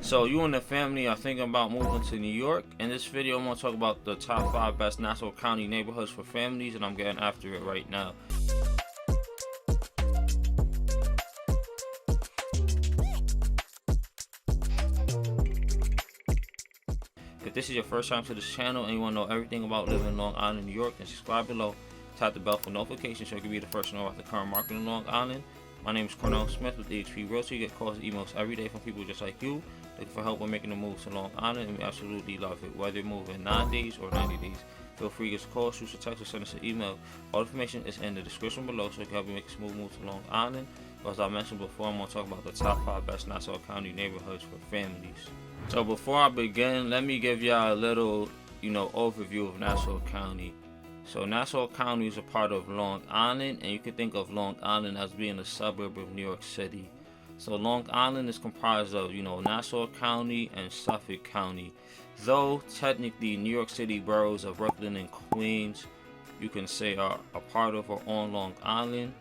So you and the family are thinking about moving to New York. In this video, I'm going to talk about the top 5 best Nassau County neighborhoods for families, and I'm getting after it right now. If this is your first time to this channel and you want to know everything about living in Long Island, New York, then subscribe below. Tap the bell for notifications so you can be the first to know about the current market in Long Island. My name is Cornell Smith with eXp Realty. You get calls and emails every day from people just like you, looking for help when making the move to Long Island, and we absolutely love it. Whether you're moving 9 days or 90 days, feel free to give us a call, shoot us a text, or send us an email. All information is in the description below so we can help you make a smooth move to Long Island. As I mentioned before, I'm going to talk about the top 5 best Nassau County neighborhoods for families. So before I begin, let me give y'all a little, overview of Nassau County. So Nassau County is a part of Long Island, and you can think of Long Island as being a suburb of New York City. So Long Island is comprised of, Nassau County and Suffolk County. Though technically New York City boroughs of Brooklyn and Queens, you can say are a part of or on Long Island.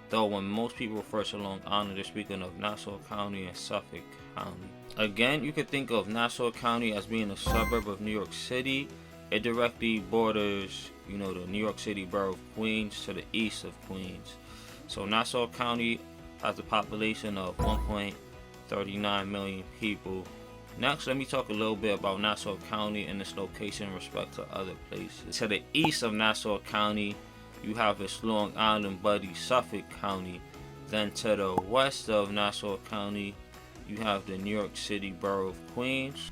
Though when most people refer to Long Island, they're speaking of Nassau County and Suffolk County. Again, you could think of Nassau County as being a suburb of New York City. It directly borders, the New York City borough of Queens to the east of Queens. So Nassau County has a population of 1.39 million people. Next, let me talk a little bit about Nassau County and its location in respect to other places. To the east of Nassau County, you have its Long Island buddy Suffolk County. Then to the west of Nassau County, you have the New York City borough of Queens.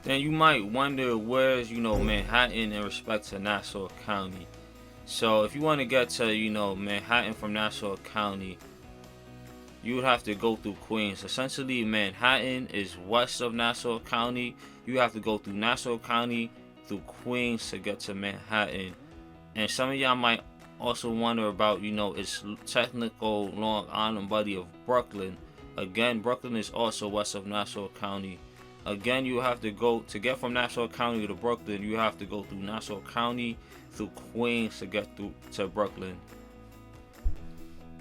Then you might wonder where's, Manhattan in respect to Nassau County. So if you want to get to, Manhattan from Nassau County, you would have to go through Queens. Essentially, Manhattan is west of Nassau County. You have to go through Nassau County, through Queens to get to Manhattan. And some of y'all might also wonder about, its technical Long Island buddy of Brooklyn. Again, Brooklyn is also west of Nassau County. Again, you have to go, to get from Nassau County to Brooklyn, you have to go through Nassau County, through Queens to get to Brooklyn.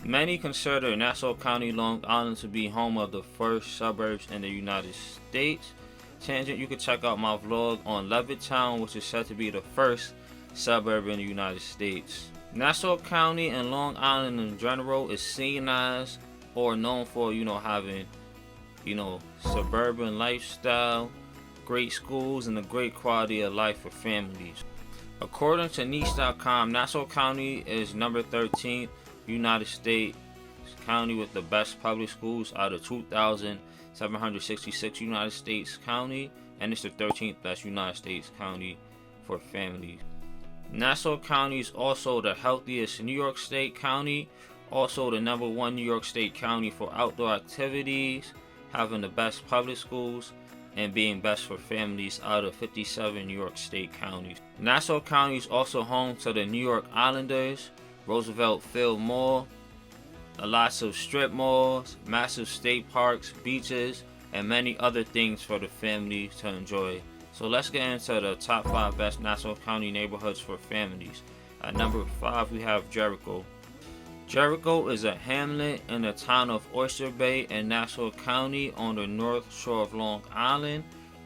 Many consider Nassau County, Long Island to be home of the first suburbs in the United States. Tangent, you can check out my vlog on Levittown, which is said to be the first suburb in the United States. Nassau County and Long Island in general is seen as or known for, having suburban lifestyle, great schools, and a great quality of life for families. According to niche.com, Nassau County is number 13th United States county with the best public schools out of 2,766 United States county, and it's the 13th best United States county for families. Nassau County is also the healthiest New York State county, also the number 1 New York State county for outdoor activities, having the best public schools, and being best for families out of 57 New York State counties. Nassau County is also home to the New York Islanders, Roosevelt Field Mall, lots of strip malls, massive state parks, beaches, and many other things for the family to enjoy. So let's get into the top 5 best Nassau County neighborhoods for families. At number 5, we have Jericho. Jericho is a hamlet in the town of Oyster Bay in Nassau County on the north shore of Long Island.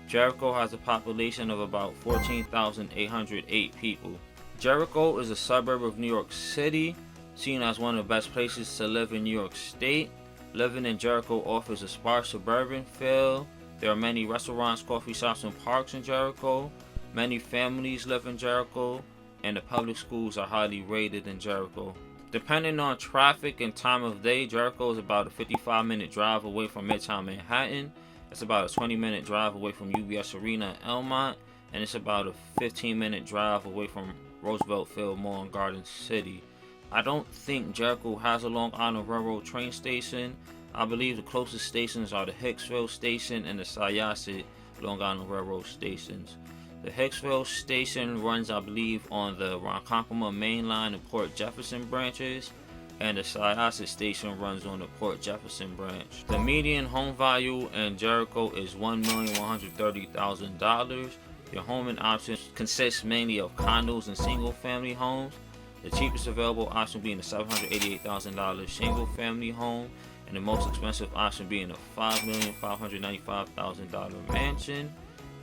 Jericho has a population of about 14,808 people. Jericho is a suburb of New York City, seen as one of the best places to live in New York State. Living in Jericho offers a sparse suburban feel. There are many restaurants, coffee shops, and parks in Jericho. Many families live in Jericho, and the public schools are highly rated in Jericho. Depending on traffic and time of day, Jericho is about a 55-minute drive away from Midtown Manhattan. It's about a 20-minute drive away from UBS Arena in Elmont, and it's about a 15-minute drive away from Roosevelt Field Mall in Garden City. I don't think Jericho has a Long Island Railroad train station. I believe the closest stations are the Hicksville station and the Syosset Long Island Railroad stations. The Hicksville station runs, I believe, on the Ronkonkoma Main Line and Port Jefferson branches, and the Syosset station runs on the Port Jefferson branch. The median home value in Jericho is $1,130,000. Your home options consist mainly of condos and single-family homes. The cheapest available option being the $788,000 single-family home, and the most expensive option being a $5,595,000 mansion,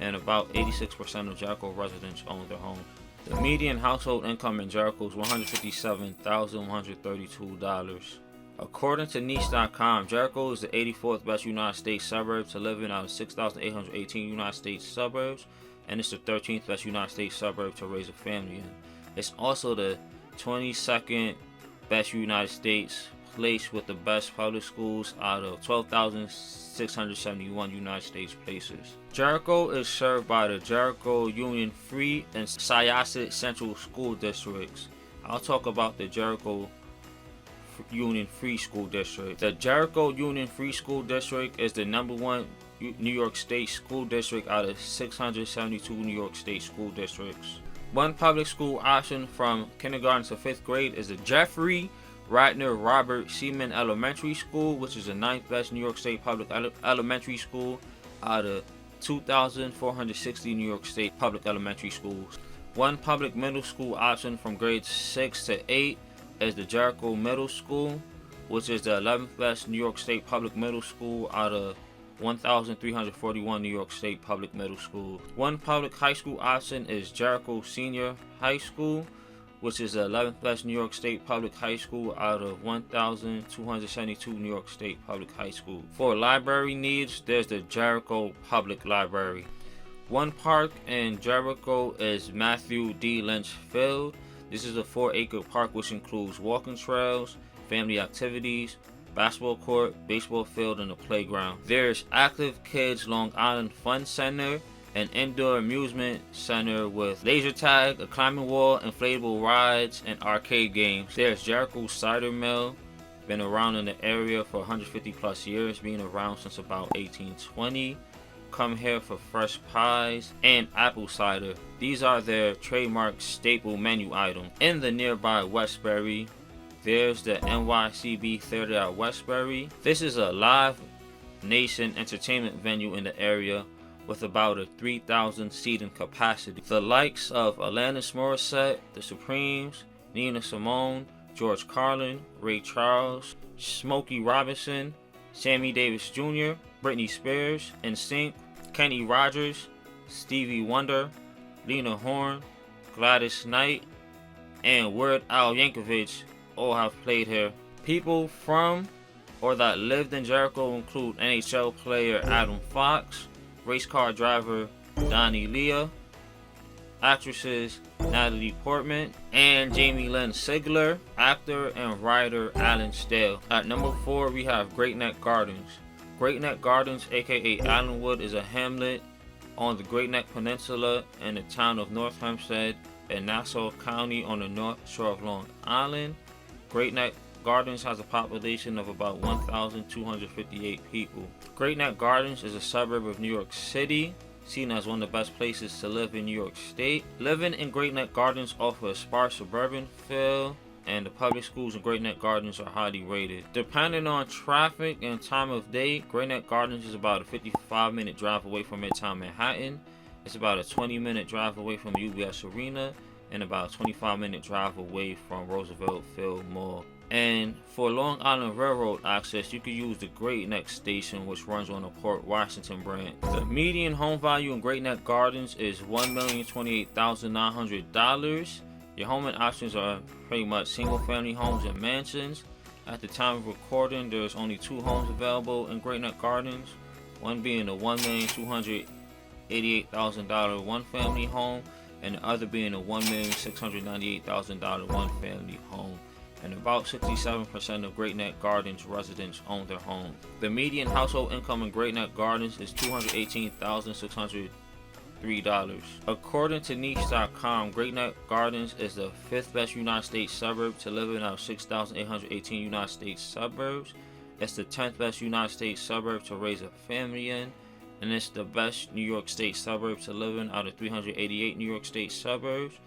and about 86% of Jericho residents own their home. The median household income in Jericho is $157,132. According to niche.com, Jericho is the 84th best United States suburb to live in out of 6,818 United States suburbs, and it's the 13th best United States suburb to raise a family in. It's also the 22nd best United States place with the best public schools out of 12,671 United States places. Jericho is served by the Jericho Union Free and Syosset Central School Districts. I'll talk about the Jericho Union Free School District. The Jericho Union Free School District is the #1 New York State school district out of 672 New York State school districts. One public school option from kindergarten to 5th grade is the Jeffrey Ratner Robert Seaman Elementary School, which is the 9th best New York State public elementary school out of 2,460 New York State public elementary schools. One public middle school option from grades 6 to 8 is the Jericho Middle School, which is the 11th best New York State public middle school out of 1,341 New York State public middle schools. One public high school option is Jericho Senior High School, which is the 11th best New York State public high school out of 1,272 New York State public high schools. For library needs, there's the Jericho Public Library. One park in Jericho is Matthew D. Lynch Field. This is a 4-acre park which includes walking trails, family activities, basketball court, baseball field, and a playground. There's Active Kids Long Island Fun Center, an indoor amusement center with laser tag, a climbing wall, inflatable rides, and arcade games. There's Jericho Cider Mill, been around in the area for 150 plus years, being around since about 1820. Come here for fresh pies and apple cider. These are their trademark staple menu items. In the nearby Westbury, there's the NYCB Theater at Westbury. This is a live nation entertainment venue in the area with about a 3,000 seating capacity. The likes of Alanis Morissette, The Supremes, Nina Simone, George Carlin, Ray Charles, Smokey Robinson, Sammy Davis Jr., Britney Spears, NSYNC, Kenny Rogers, Stevie Wonder, Lena Horne, Gladys Knight, and Weird Al Yankovic all have played here. People from or that lived in Jericho include NHL player Adam Fox, race car driver Donnie Leah, actresses Natalie Portman, and Jamie Lynn Sigler, actor and writer Alan Stale. At number 4, we have Great Neck Gardens. Great Neck Gardens, aka Allenwood, is a hamlet on the Great Neck Peninsula in the town of North Hempstead in Nassau County on the north shore of Long Island. Great Neck Gardens has a population of about 1,258 people. Great Neck Gardens is a suburb of New York City, seen as one of the best places to live in New York State. Living in Great Neck Gardens offers a sparse suburban feel, and the public schools in Great Neck Gardens are highly rated. Depending on traffic and time of day, Great Neck Gardens is about a 55-minute drive away from Midtown Manhattan. It's about a 20-minute drive away from UBS Arena, and about a 25-minute drive away from Roosevelt Field Mall. And for Long Island Railroad access, you can use the Great Neck Station, which runs on the Port Washington branch. The median home value in Great Neck Gardens is $1,028,900. Your home options are pretty much single-family homes and mansions. At the time of recording, there's only 2 homes available in Great Neck Gardens, one being the $1,288,000 one-family home, and the other being a $1,698,000 one-family home. And about 67% of Great Neck Gardens residents own their home. The median household income in Great Neck Gardens is $218,603. According to niche.com, Great Neck Gardens is the 5th best United States suburb to live in out of 6,818 United States suburbs. It's the 10th best United States suburb to raise a family in, and it's the best New York State suburb to live in out of 388 New York State suburbs.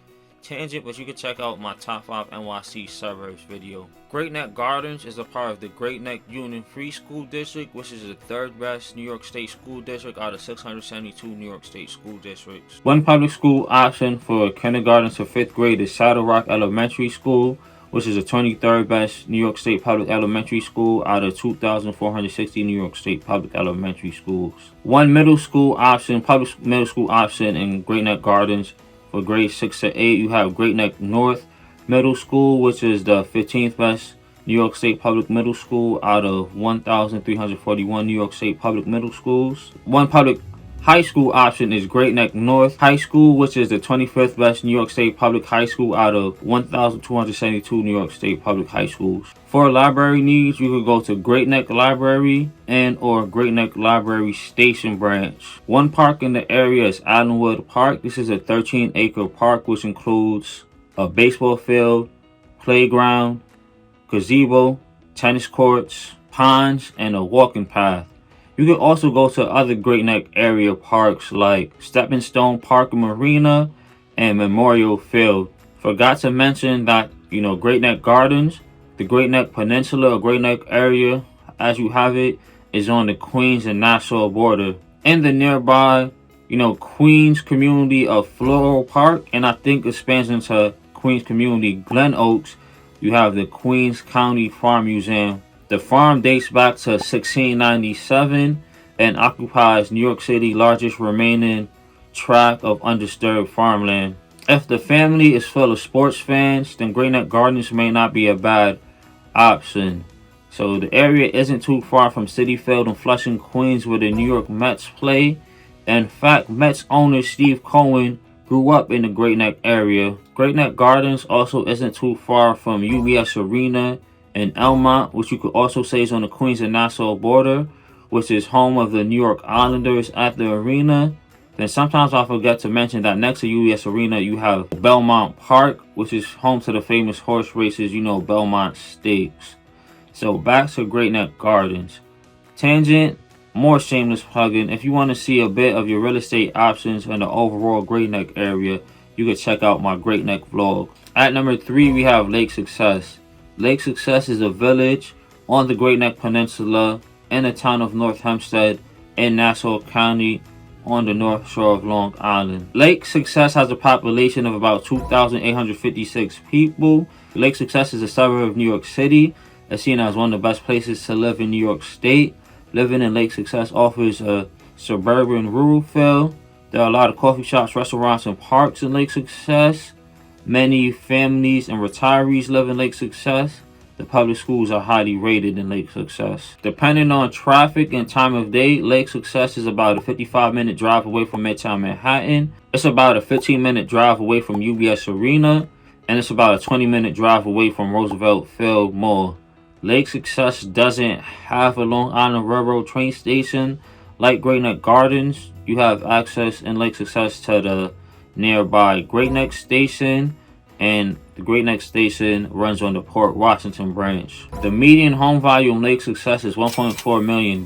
Tangent, but you can check out my top 5 NYC suburbs video. Great Neck Gardens is a part of the Great Neck Union Free School District, which is the 3rd best New York State school district out of 672 New York State school districts. One public school option for kindergarten to 5th grade is Saddle Rock Elementary School, which is the 23rd best New York State public elementary school out of 2,460 New York State public elementary schools. One middle school option, public middle school option in Great Neck Gardens for grades 6 to 8. You have Great Neck North Middle School, which is the 15th best New York State public middle school out of 1,341 New York State public middle schools. One public high school option is Great Neck North High School, which is the 25th best New York State public high school out of 1,272 New York State public high schools. For library needs, you could go to Great Neck Library and or Great Neck Library Station Branch. One park in the area is Allenwood Park. This is a 13-acre park which includes a baseball field, playground, gazebo, tennis courts, ponds, and a walking path. You can also go to other Great Neck area parks like Stepping Stone Park and Marina and Memorial Field. Forgot to mention that, Great Neck Gardens, the Great Neck Peninsula or Great Neck area, as you have it, is on the Queens and Nassau border. In the nearby, Queens community of Floral Park, and I think it spans into Queens community Glen Oaks, you have the Queens County Farm Museum. The farm dates back to 1697 and occupies New York City's largest remaining tract of undisturbed farmland. If the family is full of sports fans, then Great Neck Gardens may not be a bad option. So the area isn't too far from Citi Field in Flushing, Queens, where the New York Mets play. In fact, Mets owner Steve Cohen grew up in the Great Neck area. Great Neck Gardens also isn't too far from UBS Arena in Elmont, which you could also say is on the Queens and Nassau border, which is home of the New York Islanders at the arena. Then sometimes I forget to mention that next to UBS Arena, you have Belmont Park, which is home to the famous horse races, Belmont Stakes. So back to Great Neck Gardens. Tangent, more shameless plugging. If you want to see a bit of your real estate options in the overall Great Neck area, you can check out my Great Neck vlog. At number 3, we have Lake Success. Lake Success is a village on the Great Neck Peninsula in the town of North Hempstead in Nassau County on the north shore of Long Island. Lake Success has a population of about 2,856 people. Lake Success is a suburb of New York City. It's seen as one of the best places to live in New York State. Living in Lake Success offers a suburban rural feel. There are a lot of coffee shops, restaurants, and parks in Lake Success. Many families and retirees live in Lake Success. The public schools are highly rated in Lake Success. Depending on traffic and time of day, Lake Success is about a 55-minute drive away from Midtown Manhattan. It's about a 15-minute drive away from UBS Arena. And it's about a 20-minute drive away from Roosevelt Field Mall. Lake Success doesn't have a Long Island Railroad train station. Like Great Neck Gardens, you have access in Lake Success to the nearby Great Neck Station, and the Great Neck Station runs on the Port Washington branch. The median home value in Lake Success is $1.4 million.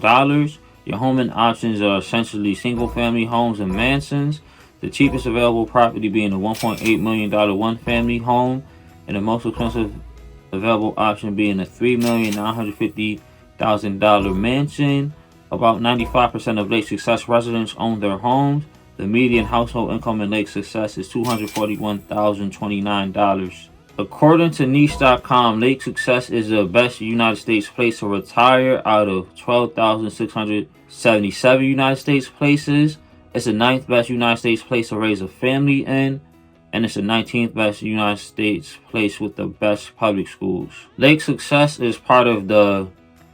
Your homing options are essentially single-family homes and mansions. The cheapest available property being a $1.8 million one-family home, and the most expensive available option being a $3,950,000 mansion. About 95% of Lake Success residents own their homes. The median household income in Lake Success is $241,029. According to niche.com, Lake Success is the best United States place to retire out of 12,677 United States places. It's the 9th best United States place to raise a family in, and it's the 19th best United States place with the best public schools. Lake Success is part of the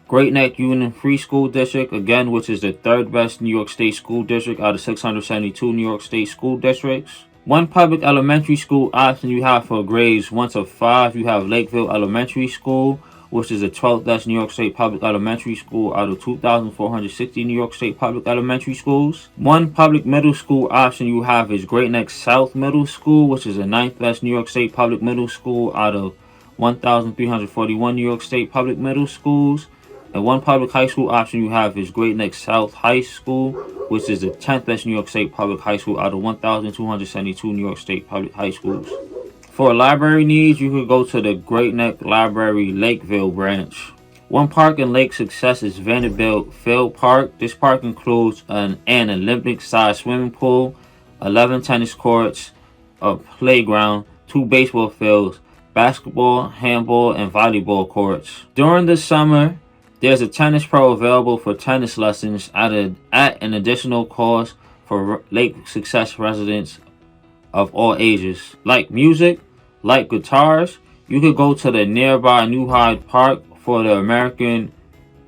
Great Neck Union Free School District, again, which is the 3rd best New York State school district out of 672 New York State school districts. One public elementary school option you have for grades 1 to 5, you have Lakeville Elementary School, which is the 12th best New York State public elementary school out of 2,460 New York State public elementary schools. One public middle school option you have is Great Neck South Middle School, which is the 9th best New York State public middle school out of 1,341 New York State public middle schools. And one public high school option you have is Great Neck South High School, which is the 10th best New York State public high school out of 1,272 New York State public high schools. For library needs, you could go to the Great Neck Library Lakeville branch. One park in Lake Success is Vanderbilt Field Park. This park includes an Olympic-sized swimming pool, 11 tennis courts, a playground, 2 baseball fields, basketball, handball, and volleyball courts. During the summer, there's a tennis pro available for tennis lessons at an additional cost for Lake Success residents of all ages. Like music, like guitars, you could go to the nearby New Hyde Park for the American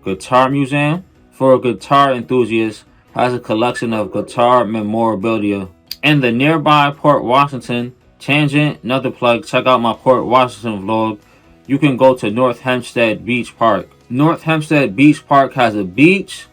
Guitar Museum. For a guitar enthusiast, has a collection of guitar memorabilia. In the nearby Port Washington, tangent, another plug, check out my Port Washington vlog. You can go to North Hempstead Beach Park. North Hempstead Beach Park has a beach,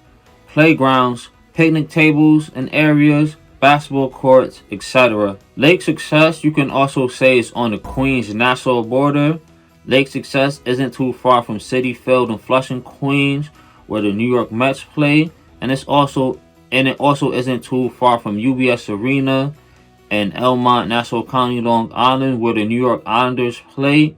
playgrounds, picnic tables and areas, basketball courts, etc. Lake Success, you can also say, is on the Queens-Nassau border. Lake Success isn't too far from Citi Field in Flushing, Queens, where the New York Mets play, and it also isn't too far from UBS Arena and Elmont, Nassau County, Long Island, where the New York Islanders play,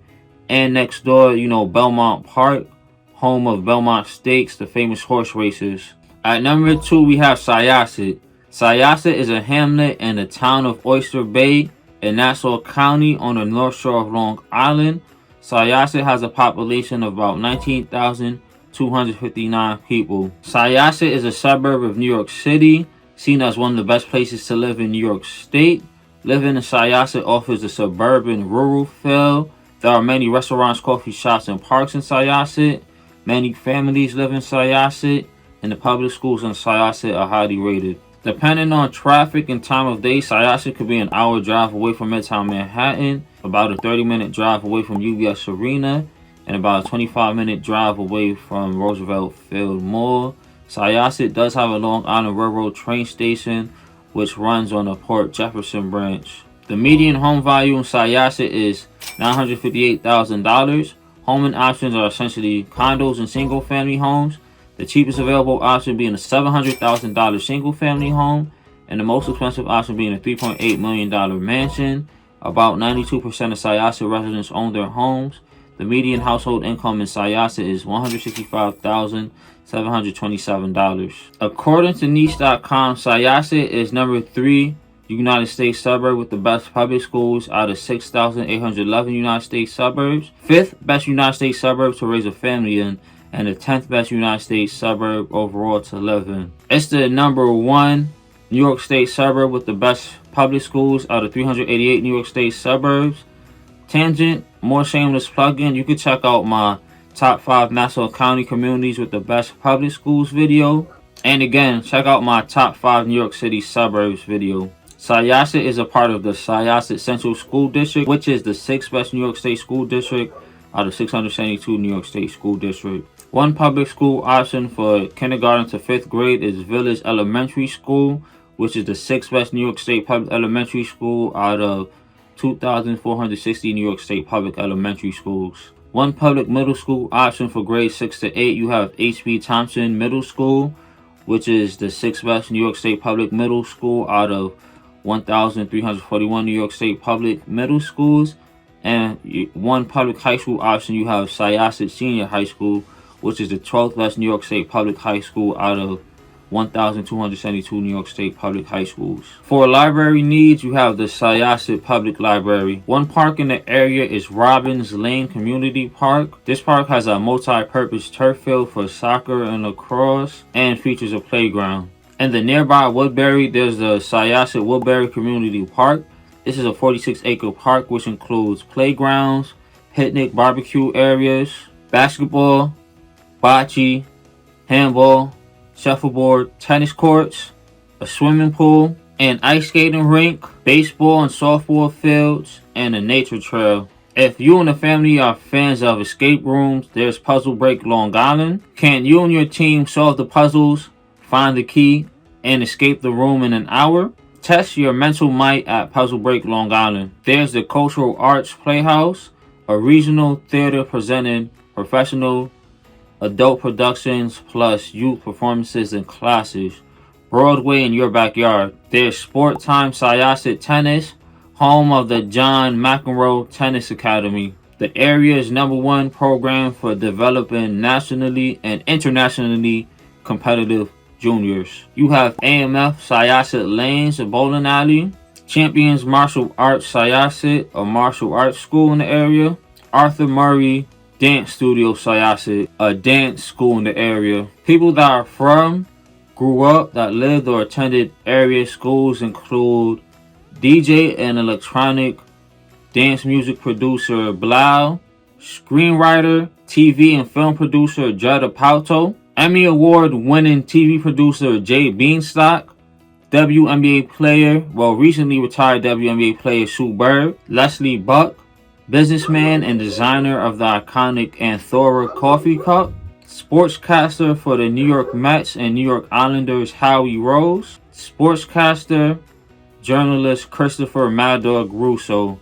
and next door, Belmont Park, home of Belmont Stakes, the famous horse races. At number 2, we have Syosset. Syosset is a hamlet in the town of Oyster Bay in Nassau County on the north shore of Long Island. Syosset has a population of about 19,259 people. Syosset is a suburb of New York City, seen as one of the best places to live in New York State. Living in Syosset offers a suburban rural feel. There are many restaurants, coffee shops, and parks in Syosset. Many families live in Syosset, and the public schools in Syosset are highly rated. Depending on traffic and time of day, Syosset could be an hour drive away from Midtown Manhattan, about a 30-minute drive away from UBS Arena, and about a 25-minute drive away from Roosevelt Field Mall. Syosset does have a Long Island Railroad train station, which runs on the Port Jefferson branch. The median home value in Syosset is $958,000. Homing options are essentially condos and single-family homes. The cheapest available option being a $700,000 single-family home, and the most expensive option being a $3.8 million mansion. About 92% of Syosset residents own their homes. The median household income in Syosset is $165,727. According to niche.com, Syosset is number 3 United States suburb with the best public schools out of 6,811 United States suburbs. 5th best United States suburb to raise a family in, and the 10th best United States suburb overall to live in. It's the number 1 New York State suburb with the best public schools out of 388 New York State suburbs. Tangent, more shameless plug-in, you can check out my top 5 Nassau County communities with the best public schools video. And again, check out my top 5 New York City suburbs video. Syosset is a part of the Syosset Central School District, which is the 6th best New York State school district out of 672 New York State school districts. One public school option for kindergarten to 5th grade is Village Elementary School, which is the 6th best New York State public elementary school out of 2,460 New York State public elementary schools. One public middle school option for grades 6 to 8, you have H.B. Thompson Middle School, which is the 6th best New York State public middle school out of 1,341 New York State public middle schools. And one public high school option, you have Syosset Senior High School, which is the 12th best New York State public high school out of 1,272 New York State public high schools. For library needs, you have the Syosset Public Library. One park in the area is Robbins Lane Community Park. This park has a multi-purpose turf field for soccer and lacrosse and features a playground. In the nearby Woodbury, there's the Syosset Woodbury Community Park. This is a 46-acre park which includes playgrounds, picnic barbecue areas, basketball, bocce, handball, shuffleboard, tennis courts, a swimming pool, an ice skating rink, baseball and softball fields, and a nature trail. If you and the family are fans of escape rooms, there's Puzzle Break Long Island. Can you and your team solve the puzzles, find the key, and escape the room in an hour? Test your mental might at Puzzle Break Long Island. There's the Cultural Arts Playhouse, a regional theater presenting professional adult productions plus youth performances and classes. Broadway in your backyard. There's Sport Time Syosset Tennis, home of the John McEnroe Tennis Academy. The area's #1 program for developing nationally and internationally competitive juniors. You have AMF Syosset Lanes, a bowling alley. Champions Martial Arts Syosset, a martial arts school in the area. Arthur Murray Dance Studio Syosset, a dance school in the area. People that are from, grew up, that lived or attended area schools include DJ and electronic dance music producer Blau, screenwriter, TV and film producer Jada Palto, Emmy Award winning TV producer Jay Beanstalk, WNBA player, recently retired WNBA player Suburb, Leslie Buck, businessman and designer of the iconic Anthora coffee cup, sportscaster for the New York Mets and New York Islanders Howie Rose, sportscaster, journalist Christopher Mad Dog Russo.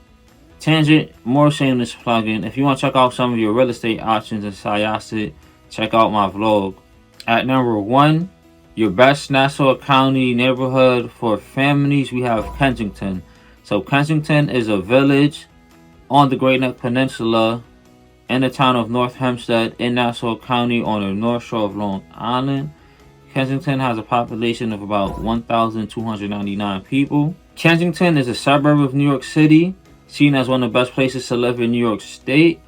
Tangent, more shameless plugin. If you want to check out some of your real estate options in Syosset, check out my vlog. At number 1, your best Nassau County neighborhood for families, we have Kensington. So Kensington is a village on the Great Neck Peninsula in the town of North Hempstead in Nassau County on the north shore of Long Island. Kensington has a population of about 1,299 people. Kensington is a suburb of New York City, seen as one of the best places to live in New York State.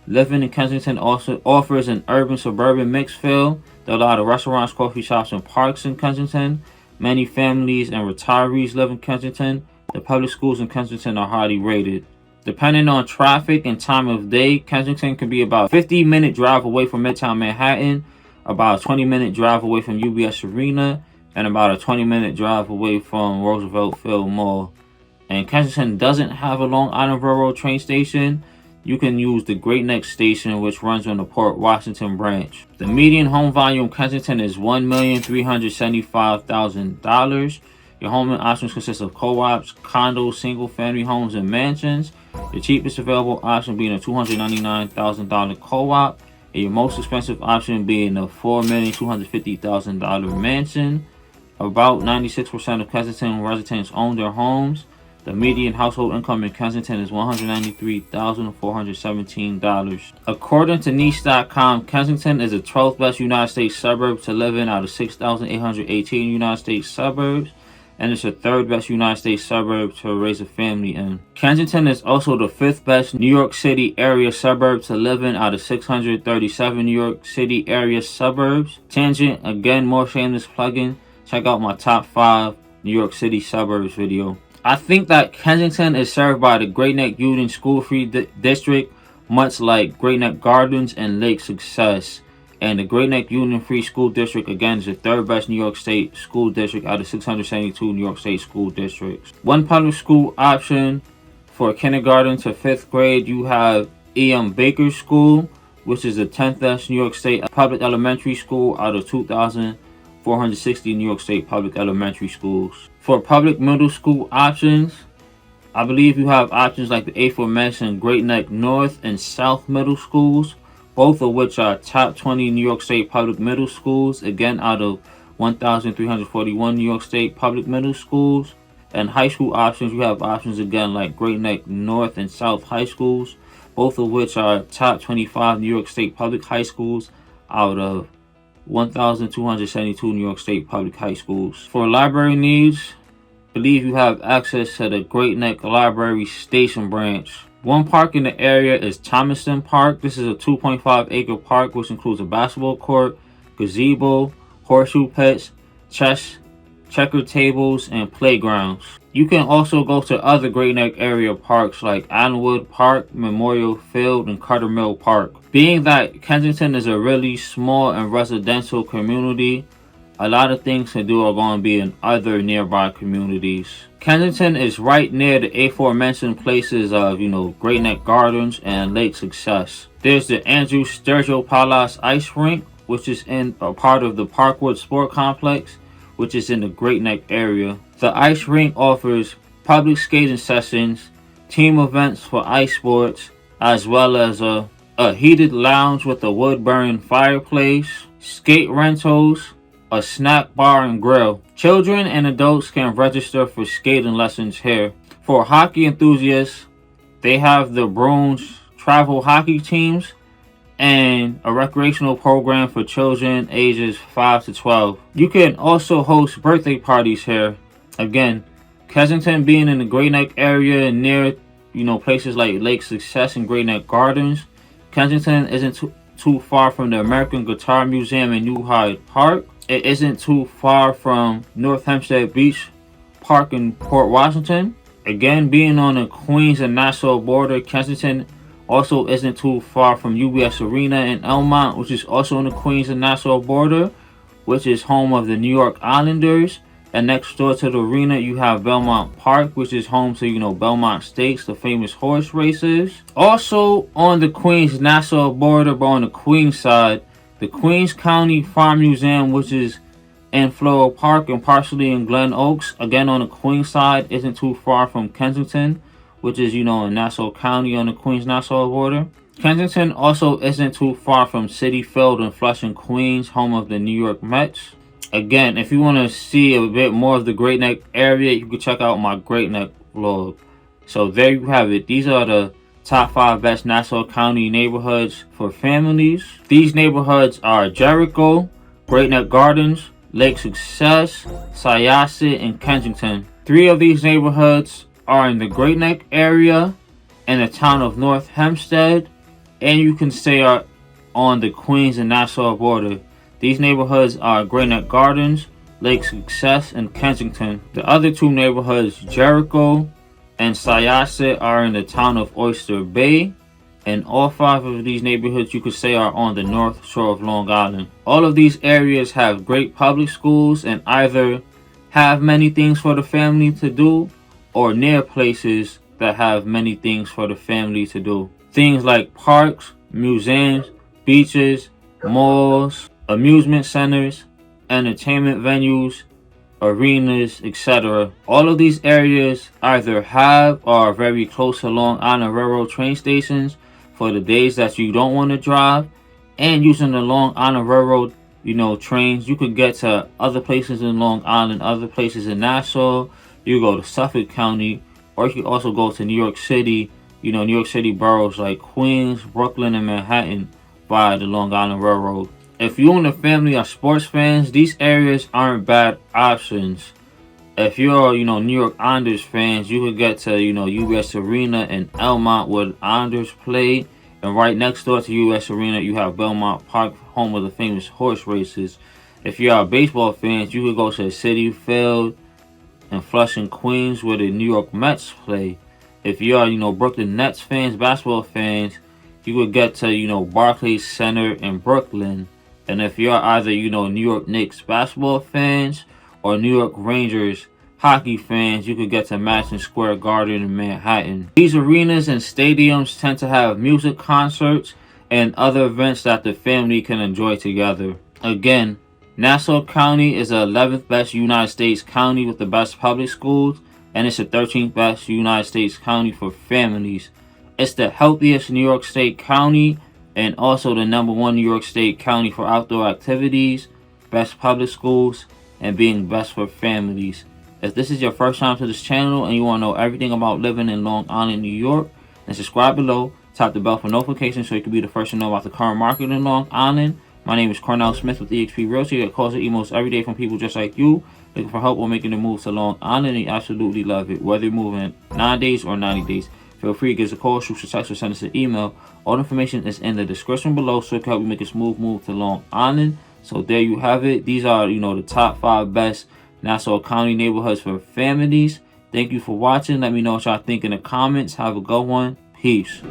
Living in Kensington also offers an urban-suburban mixed feel. There are a lot of restaurants, coffee shops, and parks in Kensington. Many families and retirees live in Kensington. The public schools in Kensington are highly rated. Depending on traffic and time of day, Kensington can be about a 50-minute drive away from Midtown Manhattan, about a 20-minute drive away from UBS Arena, and about a 20-minute drive away from Roosevelt Field Mall. And Kensington doesn't have a Long Island Railroad train station. You can use the Great Neck Station, which runs on the Port Washington branch. The median home value in Kensington is $1,375,000. Your home options consist of co-ops, condos, single-family homes, and mansions. The cheapest available option being a $299,000 co-op, and your most expensive option being a $4,250,000 mansion. About 96% of Kensington residents own their homes. The median household income in Kensington is $193,417. According to niche.com, Kensington is the 12th best United States suburb to live in out of 6,818 United States suburbs, and it's the 3rd best United States suburb to raise a family in. Kensington is also the 5th best New York City area suburb to live in out of 637 New York City area suburbs. Tangent, again, more shameless plugin. Check out my top 5 New York City suburbs video. I think that Kensington is served by the Great Neck Union School-Free District, much like Great Neck Gardens and Lake Success. And the Great Neck Union Free School District, again, is the 3rd best New York State school district out of 672 New York State school districts. One public school option for kindergarten to 5th grade, you have E.M. Baker School, which is the 10th best New York State public elementary school out of 2,460 New York State public elementary schools. For public middle school options, I believe you have options like the aforementioned Great Neck North and South middle schools, both of which are top 20 New York State public middle schools, again out of 1,341 New York State public middle schools. And high school options, you have options again like Great Neck North and South high schools, both of which are top 25 New York State public high schools out of 1,272 New York State public high schools. For library needs, I believe you have access to the Great Neck Library Station branch. One park in the area is Thomaston Park. This is a 2.5 acre park which includes a basketball court, gazebo, horseshoe pits, chess, checker tables, and playgrounds. You can also go to other Great Neck area parks like Allenwood Park, Memorial Field, and Carter Mill Park. Being that Kensington is a really small and residential community, a lot of things to do are going to be in other nearby communities. Kensington is right near the aforementioned places of, Great Neck Gardens and Lake Success. There's the Andrew Sturgill-Palas Ice Rink, which is in a part of the Parkwood Sport Complex, which is in the Great Neck area. The ice rink offers public skating sessions, team events for ice sports, as well as a heated lounge with a wood-burning fireplace, skate rentals, a snack bar and grill. Children and adults can register for skating lessons here. For hockey enthusiasts, they have the Bruins travel hockey teams and a recreational program for children ages 5 to 12. You can also host birthday parties here. Again, Kensington being in the Great Neck area near, places like Lake Success and Great Neck Gardens. Kensington isn't too far from the American Guitar Museum in New Hyde Park. It isn't too far from North Hempstead Beach Park in Port Washington. Again, being on the Queens and Nassau border, Kensington also isn't too far from UBS Arena in Elmont, which is also on the Queens and Nassau border, which is home of the New York Islanders. And next door to the arena, you have Belmont Park, which is home to, Belmont Stakes, the famous horse races. Also on the Queens-Nassau border, but on the Queens side, the Queens County Farm Museum, which is in Floral Park and partially in Glen Oaks, again on the Queens side, isn't too far from Kensington, which is, in Nassau County on the Queens-Nassau border. Kensington also isn't too far from Citi Field in Flushing, Queens, home of the New York Mets. Again, if you want to see a bit more of the Great Neck area, you can check out my Great Neck vlog. So there you have it. These are the top 5 best Nassau County neighborhoods for families. These neighborhoods are Jericho, Great Neck Gardens, Lake Success, Syosset, and Kensington. 3 of these neighborhoods are in the Great Neck area in the town of North Hempstead, and you can say are on the Queens and Nassau border. These neighborhoods are Great Neck Gardens, Lake Success, and Kensington. The other 2 neighborhoods, Jericho and Syosset, are in the town of Oyster Bay, and all 5 of these neighborhoods you could say are on the north shore of Long Island. All of these areas have great public schools and either have many things for the family to do or near places that have many things for the family to do. Things like parks, museums, beaches, malls, amusement centers, entertainment venues, arenas, etc. All of these areas either have or are very close to Long Island Railroad train stations for the days that you don't want to drive. And using the Long Island Railroad, trains, you could get to other places in Long Island, other places in Nassau. You go to Suffolk County, or you can also go to New York City, New York City boroughs like Queens, Brooklyn, and Manhattan via the Long Island Railroad. If you and the family are sports fans, these areas aren't bad options. If you're, New York Islanders fans, you could get to, UBS Arena in Elmont where the Islanders play. And right next door to UBS Arena, you have Belmont Park, home of the famous horse races. If you are baseball fans, you could go to Citi Field in Flushing, Queens, where the New York Mets play. If you are, Brooklyn Nets fans, basketball fans, you could get to, Barclays Center in Brooklyn. And if you're either, New York Knicks basketball fans or New York Rangers hockey fans, you could get to Madison Square Garden in Manhattan. These arenas and stadiums tend to have music concerts and other events that the family can enjoy together. Again, Nassau County is the 11th best United States county with the best public schools, and it's the 13th best United States county for families. It's the healthiest New York State county, and also the #1 New York State county for outdoor activities, best public schools, and being best for families. If this is your first time to this channel and you want to know everything about living in Long Island, New York, then subscribe below, tap the bell for notifications so you can be the first to know about the current market in Long Island. My name is Cornell Smith with eXp Realty. I calls and emails every day from people just like you, looking for help on making the move to Long Island, and you absolutely love it. Whether you're moving 9 days or 90 days, feel free to give us a call, shoot us a text, or send us an email. All the information is in the description below so it can help you make a smooth move to Long Island. So there you have it. These are, the top 5 best Nassau County neighborhoods for families. Thank you for watching. Let me know what y'all think in the comments. Have a good one. Peace.